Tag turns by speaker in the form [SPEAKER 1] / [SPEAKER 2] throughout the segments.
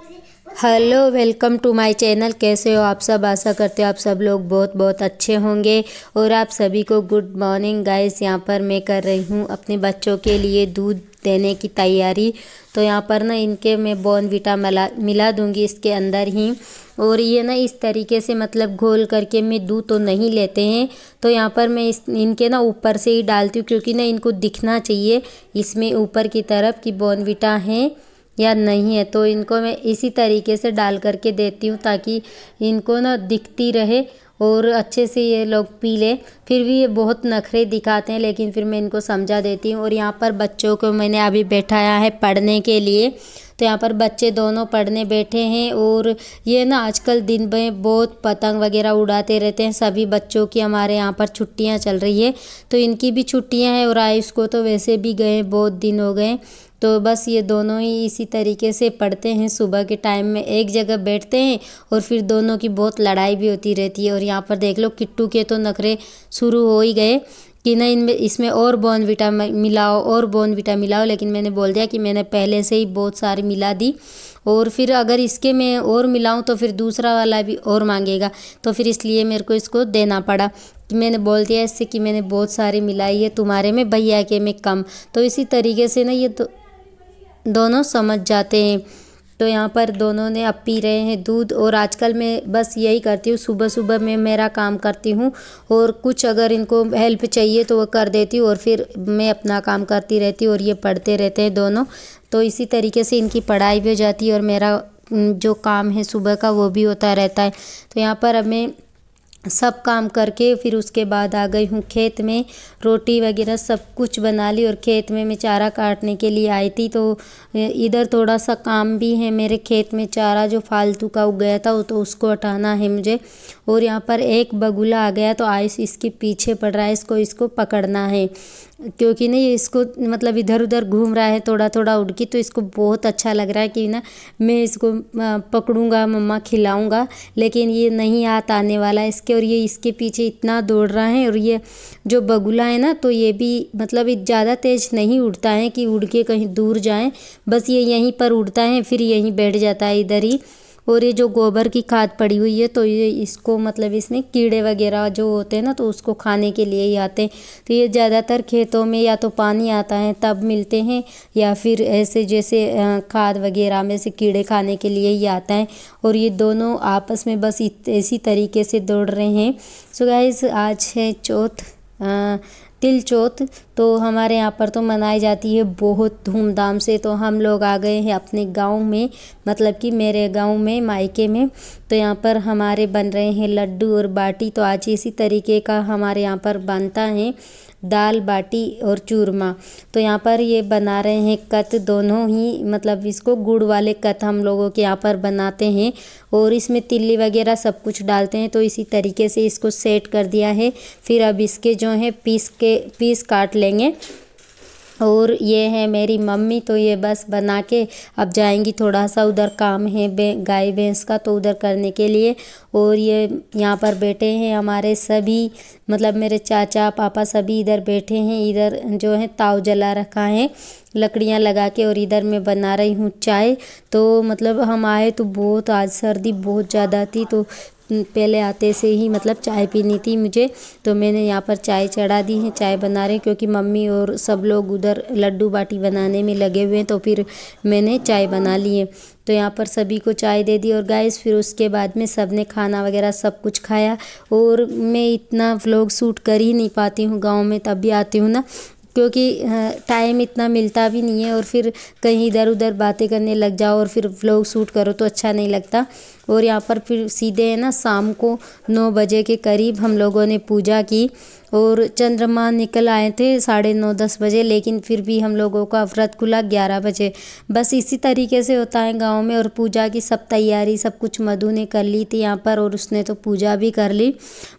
[SPEAKER 1] Hello, welcome to my channel. कैसे हो आप सब? आशा करते हो आप सब लोग बहुत बहुत अच्छे होंगे। और आप सभी को गुड मॉर्निंग गाइस। यहाँ पर मैं कर रही हूँ अपने बच्चों के लिए दूध देने की तैयारी। तो यहाँ पर ना इनके मैं बॉर्नवीटा मिला दूँगी इसके अंदर ही। और ये ना इस तरीके से मतलब घोल करके मैं दूध तो नहीं लेते हैं। तो यहाँ पर मैं इनके ना ऊपर से ही डालती हूँ, क्योंकि ना इनको दिखना चाहिए इसमें ऊपर की तरफ कि बॉर्नवीटा है या नहीं है। तो इनको मैं इसी तरीके से डाल करके देती हूँ, ताकि इनको ना दिखती रहे और अच्छे से ये लोग पी लें। फिर भी ये बहुत नखरे दिखाते हैं, लेकिन फिर मैं इनको समझा देती हूँ। और यहाँ पर बच्चों को मैंने अभी बैठाया है पढ़ने के लिए। तो यहाँ पर बच्चे दोनों पढ़ने बैठे हैं। और ये ना आजकल दिन में बहुत पतंग वगैरह उड़ाते रहते हैं सभी बच्चों की। हमारे यहाँ पर छुट्टियाँ चल रही है, तो इनकी भी छुट्टियाँ हैं। और आयुष को तो वैसे भी गए बहुत दिन हो गए। तो बस ये दोनों ही इसी तरीके से पढ़ते हैं। सुबह के टाइम में एक जगह बैठते हैं और फिर दोनों की बहुत लड़ाई भी होती रहती है। और यहाँ पर देख लो, किट्टू के तो नखरे शुरू हो ही गए कि ना इसमें और बॉर्नवीटा मिलाओ और बॉर्नवीटा मिलाओ। लेकिन मैंने बोल दिया कि मैंने पहले से ही बहुत सारी मिला दी, और फिर अगर इसके में और मिलाऊं तो फिर दूसरा वाला भी और मांगेगा। तो फिर इसलिए मेरे को इसको देना पड़ा कि मैंने बोल दिया इससे कि मैंने बहुत सारी मिलाई है, तुम्हारे में भैया के में कम। तो इसी तरीके से ना ये तो दोनों समझ जाते हैं। तो यहाँ पर दोनों ने अब पी रहे हैं दूध। और आजकल मैं बस यही करती हूँ, सुबह सुबह मैं मेरा काम करती हूँ, और कुछ अगर इनको हेल्प चाहिए तो वो कर देती हूँ, और फिर मैं अपना काम करती रहती हूँ और ये पढ़ते रहते हैं दोनों। तो इसी तरीके से इनकी पढ़ाई भी हो जाती है और मेरा जो काम है सुबह का वो भी होता रहता है। तो यहाँ पर अब मैं सब काम करके फिर उसके बाद आ गई हूँ खेत में। रोटी वगैरह सब कुछ बना ली, और खेत में मैं चारा काटने के लिए आई थी। तो इधर थोड़ा सा काम भी है मेरे खेत में, चारा जो फालतू का उग गया था वो तो उसको हटाना है मुझे। और यहाँ पर एक बगुला आ गया, तो आयुष इसके पीछे पड़ रहा है, इसको पकड़ना है। क्योंकि ना ये इसको मतलब इधर उधर घूम रहा है थोड़ा थोड़ा उड़ के, तो इसको बहुत अच्छा लग रहा है कि ना मैं इसको पकड़ूंगा, मम्मा खिलाऊंगा। लेकिन ये नहीं हाथ आने वाला है इसके, और ये इसके पीछे इतना दौड़ रहा है। और ये जो बगुला है ना, तो ये भी मतलब ज़्यादा तेज नहीं उड़ता है कि उड़ के कहीं दूर जाए, बस ये यहीं पर उड़ता है फिर यहीं बैठ जाता है इधर ही। और ये जो गोबर की खाद पड़ी हुई है, तो ये इसको मतलब इसमें कीड़े वगैरह जो होते हैं ना, तो उसको खाने के लिए ही आते हैं। तो ये ज़्यादातर खेतों में या तो पानी आता है तब मिलते हैं, या फिर ऐसे जैसे खाद वगैरह में से कीड़े खाने के लिए ही आता है। और ये दोनों आपस में बस इसी तरीके से दौड़ रहे हैं। सो गाइस, आज है चौथ, तिल चौथ। तो हमारे यहाँ पर तो मनाई जाती है बहुत धूमधाम से। तो हम लोग आ गए हैं अपने गांव में, मतलब कि मेरे गांव में, मायके में। तो यहाँ पर हमारे बन रहे हैं लड्डू और बाटी। तो आज इसी तरीके का हमारे यहाँ पर बनता है, दाल बाटी और चूरमा। तो यहाँ पर ये बना रहे हैं कत, दोनों ही मतलब इसको गुड़ वाले कत हम लोगों के यहाँ पर बनाते हैं। और इसमें तिल्ली वगैरह सब कुछ डालते हैं। तो इसी तरीके से इसको सेट कर दिया है। फिर अब इसके जो है पीस काट लेंगे। और ये है मेरी मम्मी, तो ये बस बना के अब जाएंगी। थोड़ा सा उधर काम है गाय भैंस का, तो उधर करने के लिए। और ये यहाँ पर बैठे हैं हमारे सभी, मतलब मेरे चाचा पापा सभी इधर बैठे हैं। इधर जो है ताव जला रखा है लकड़ियाँ लगा के, और इधर मैं बना रही हूँ चाय। तो मतलब हम आए तो बहुत आज सर्दी बहुत ज़्यादा थी, तो पहले आते से ही मतलब चाय पीनी थी मुझे। तो मैंने यहाँ पर चाय चढ़ा दी है, चाय बना रहे, क्योंकि मम्मी और सब लोग उधर लड्डू बाटी बनाने में लगे हुए हैं। तो फिर मैंने चाय बना ली है। तो यहाँ पर सभी को चाय दे दी। और गाइस, फिर उसके बाद में सब ने खाना वगैरह सब कुछ खाया। और मैं इतना व्लॉग शूट कर ही नहीं पाती हूँ गाँव में, तब भी आती हूँ ना, क्योंकि टाइम इतना मिलता भी नहीं है। और फिर कहीं इधर उधर बातें करने लग जाओ और फिर व्लॉग शूट करो तो अच्छा नहीं लगता। और यहाँ पर फिर सीधे है ना शाम को 9 बजे के करीब हम लोगों ने पूजा की। और चंद्रमा निकल आए थे 9:30 10 बजे, लेकिन फिर भी हम लोगों का व्रत खुला 11 बजे। बस इसी तरीके से होता है गांव में। और पूजा की सब तैयारी सब कुछ मधु ने कर ली थी यहाँ पर, और उसने तो पूजा भी कर ली।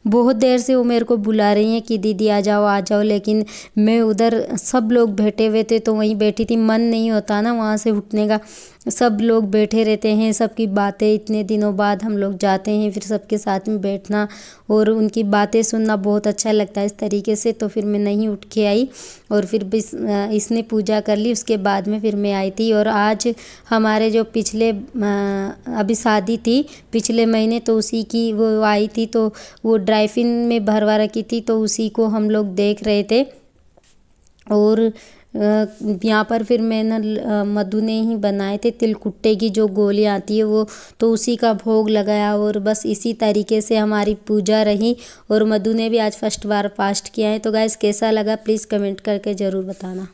[SPEAKER 1] बहुत देर से वो मेरे को बुला रही हैं कि दीदी आ जाओ, लेकिन मैं उधर सब लोग बैठे हुए थे तो वहीं बैठी थी, मन नहीं होता ना वहाँ से उठने का। सब लोग बैठे रहते हैं, सबकी बातें, इतने दिनों बाद हम लोग जाते हैं, फिर सबके साथ में बैठना और उनकी बातें सुनना बहुत अच्छा लगता है इस तरीके से। तो फिर मैं नहीं उठ के आई और फिर इसने पूजा कर ली, उसके बाद में फिर मैं आई थी। और आज हमारे जो पिछले अभी शादी थी पिछले महीने, तो उसी की वो आई थी, तो वो ड्राइफिन में भरवा रखी थी, तो उसी को हम लोग देख रहे थे। और यहाँ पर फिर मैंने मधु ने ही बनाए थे तिलकुट्टे की जो गोली आती है वो, तो उसी का भोग लगाया। और बस इसी तरीके से हमारी पूजा रही। और मधु ने भी आज फर्स्ट बार फास्ट किया है। तो गाइस कैसा लगा प्लीज़ कमेंट करके ज़रूर बताना।